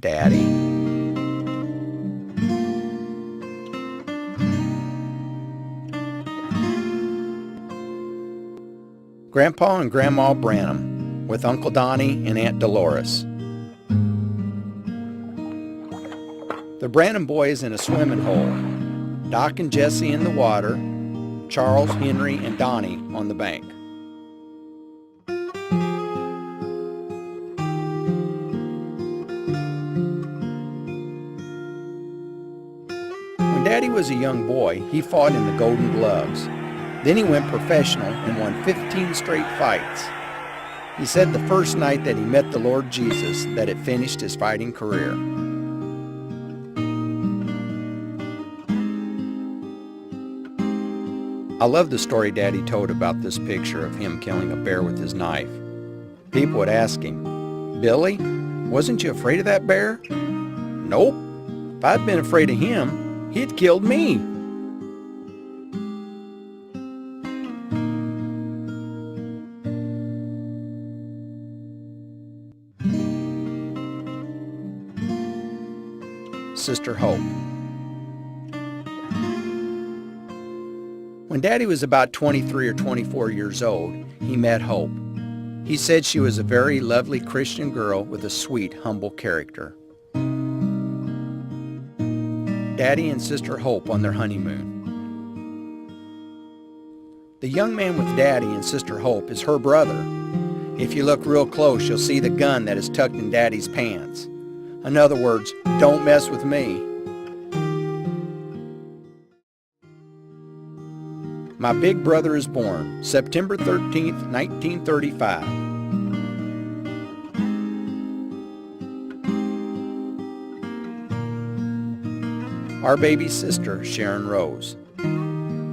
Daddy. Grandpa and Grandma Branham with Uncle Donnie and Aunt Dolores. The Branham boys in a swimming hole. Doc and Jesse in the water. Charles, Henry, and Donnie on the bank. When Daddy was a young boy, he fought in the Golden Gloves. Then he went professional and won 15 straight fights. He said the first night that he met the Lord Jesus that it finished his fighting career. I love the story Daddy told about this picture of him killing a bear with his knife. People would ask him, "Billy, wasn't you afraid of that bear?" "Nope. If I'd been afraid of him, he'd killed me." Sister Hope. When Daddy was about 23 or 24 years old, he met Hope. He said she was a very lovely Christian girl with a sweet, humble character. Daddy and Sister Hope on their honeymoon. The young man with Daddy and Sister Hope is her brother. If you look real close, you'll see the gun that is tucked in Daddy's pants. In other words, don't mess with me. My big brother is born September 13th, 1935. Our baby sister, Sharon Rose.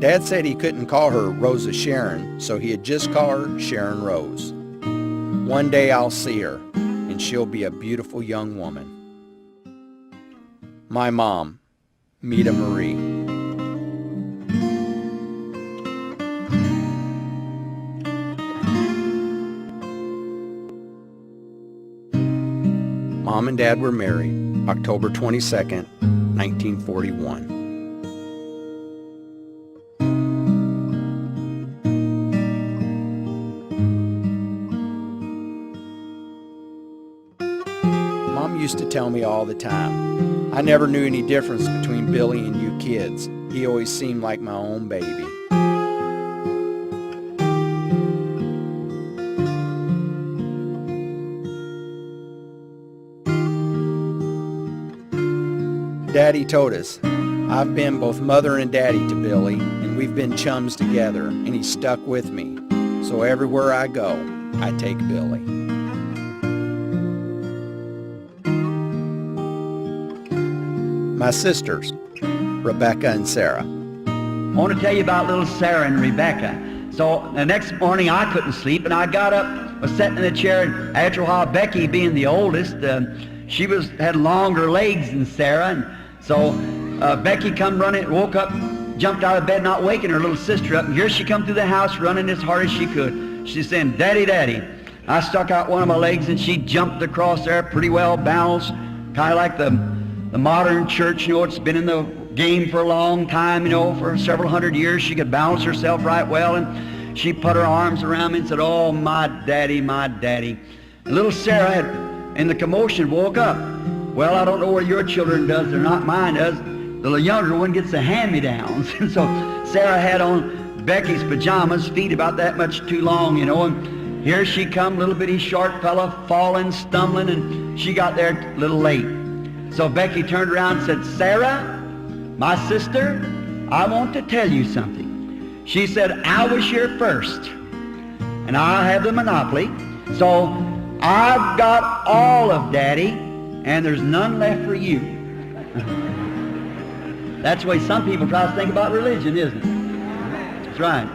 Dad said he couldn't call her Rosa Sharon, so he'd just call her Sharon Rose. One day I'll see her, and she'll be a beautiful young woman. My mom, Mita Marie. Mom and Dad were married October 22nd, 1941. Mom used to tell me all the time, I never knew any difference between Billy and you kids. He always seemed like my own baby. Daddy told us, I've been both mother and daddy to Billy, and we've been chums together, and he's stuck with me. So everywhere I go, I take Billy. My sisters, Rebecca and Sarah. I want to tell you about little Sarah and Rebecca. So the next morning I couldn't sleep, and I got up, was sitting in the chair, and after a while, Becky being the oldest, she had longer legs than Sarah, and so Becky come running, woke up, jumped out of bed, not waking her little sister up, and here she come through the house running as hard as she could. She's saying, "Daddy, Daddy." I stuck out one of my legs, and she jumped across there, pretty well balanced, kind of like the modern church. You know, it's been in the game for a long time, you know, for several hundred years. She could balance herself right well, and she put her arms around me and said, "Oh, my daddy, my daddy." And little Sarah had, in the commotion, woke up. Well, I don't know what your children does, they're not mine does. The younger one gets the hand-me-downs. And so Sarah had on Becky's pajamas, feet about that much too long, you know, and here she come, little bitty short fella, falling, stumbling, and she got there a little late. So Becky turned around and said, "Sarah, my sister, I want to tell you something." She said, "I was here first, and I have the monopoly, so I've got all of Daddy, and there's none left for you." That's the way some people try to think about religion, isn't it? That's right.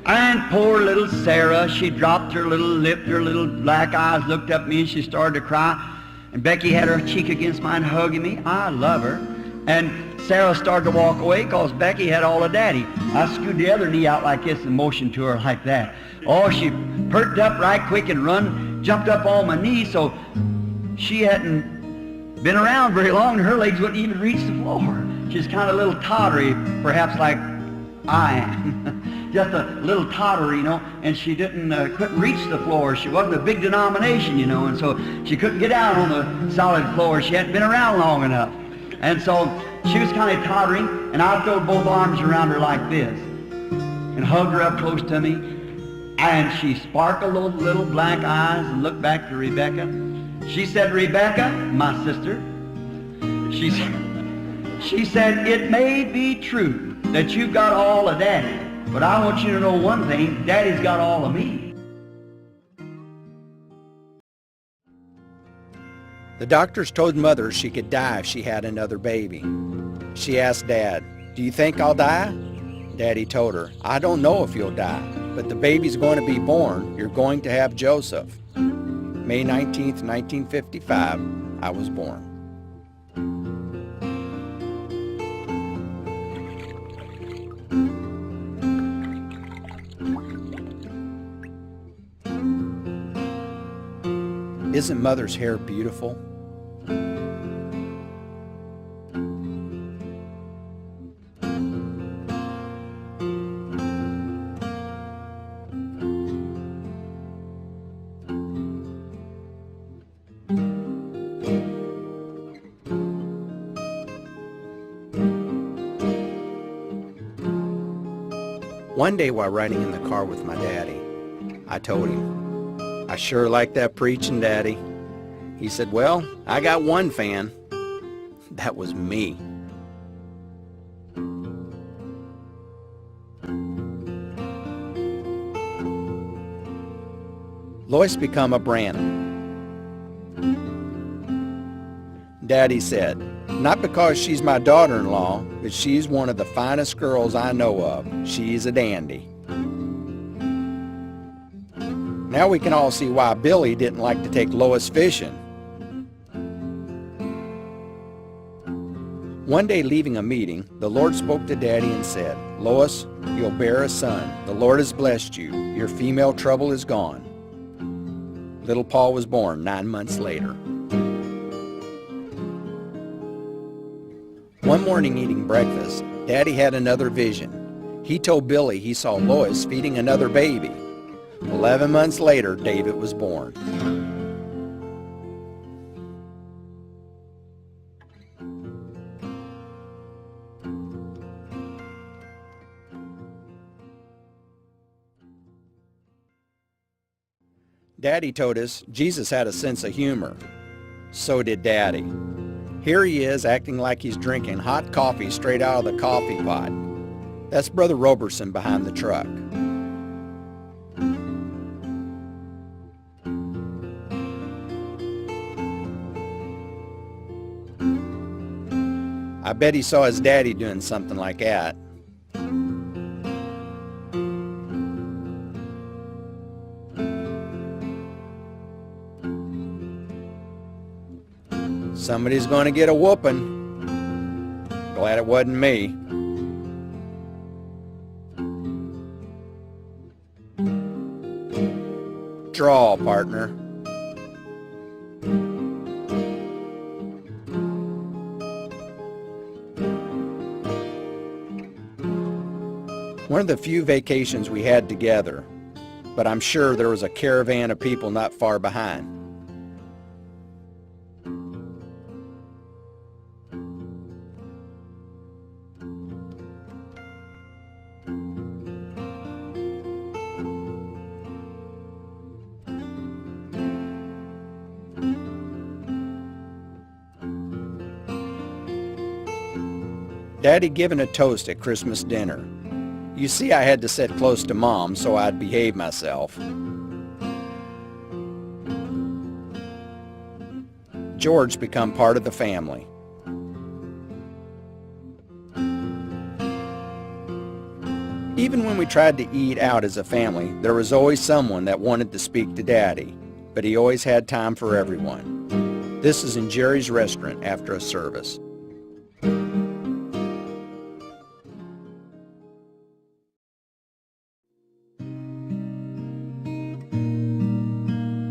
And poor little Sarah, she dropped her little lip, her little black eyes looked up at me, and she started to cry. And Becky had her cheek against mine, hugging me. I love her. And Sarah started to walk away because Becky had all of Daddy. I screwed the other knee out like this and motioned to her like that. Oh, she perked up right quick and jumped up on my knee, so she hadn't been around very long, and her legs wouldn't even reach the floor. She's kind of a little tottery, perhaps like I am. Just a little tottery, you know, and she couldn't reach the floor. She wasn't a big denomination, you know, and so she couldn't get out on the solid floor. She hadn't been around long enough. And so she was kind of tottering, and I threw both arms around her like this and hugged her up close to me, and she sparkled those little black eyes and looked back to Rebecca. She said, "Rebecca, my sister," she said, "it may be true that you've got all of Daddy, but I want you to know one thing, Daddy's got all of me." The doctors told Mother she could die if she had another baby. She asked Dad, "Do you think I'll die?" Daddy told her, "I don't know if you'll die, but the baby's going to be born. You're going to have Joseph." May 19th, 1955, I was born. Isn't Mother's hair beautiful? One day while riding in the car with my daddy, I told him, "I sure like that preaching, Daddy." He said, "Well, I got one fan." That was me. Lois become a Branham. Daddy said, "Not because she's my daughter-in-law, but she's one of the finest girls I know of. She's a dandy." Now we can all see why Billy didn't like to take Lois fishing. One day leaving a meeting, the Lord spoke to Daddy and said, "Lois, you'll bear a son. The Lord has blessed you. Your female trouble is gone." Little Paul was born 9 months later. One morning eating breakfast, Daddy had another vision. He told Billy he saw Lois feeding another baby. 11 months later, David was born. Daddy told us Jesus had a sense of humor. So did Daddy. Here he is acting like he's drinking hot coffee straight out of the coffee pot. That's Brother Roberson behind the truck. I bet he saw his daddy doing something like that. Somebody's going to get a whooping. Glad it wasn't me. Draw, partner. One of the few vacations we had together, but I'm sure there was a caravan of people not far behind. Daddy giving a toast at Christmas dinner. You see, I had to sit close to Mom so I'd behave myself. George become part of the family. Even when we tried to eat out as a family, there was always someone that wanted to speak to Daddy, but he always had time for everyone. This is in Jerry's restaurant after a service.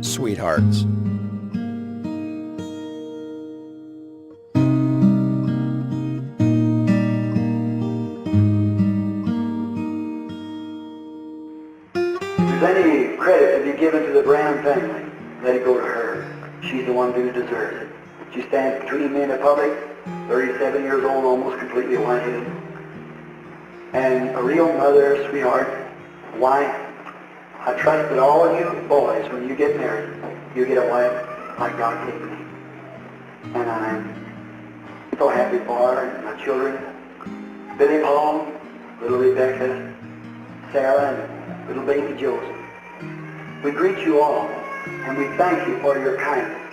Sweethearts. there's any credit to be given to the Branham family, let it go to her. She's the one who deserves it. She stands between me and the public, 37 years old, almost completely white-headed. And a real mother, sweetheart, wife. I trust that all of you boys, when you get married, you get a wife like God gave me. And I'm so happy for her and my children, Billy Paul, little Rebecca, Sarah, and little baby Joseph. We greet you all, and we thank you for your kindness.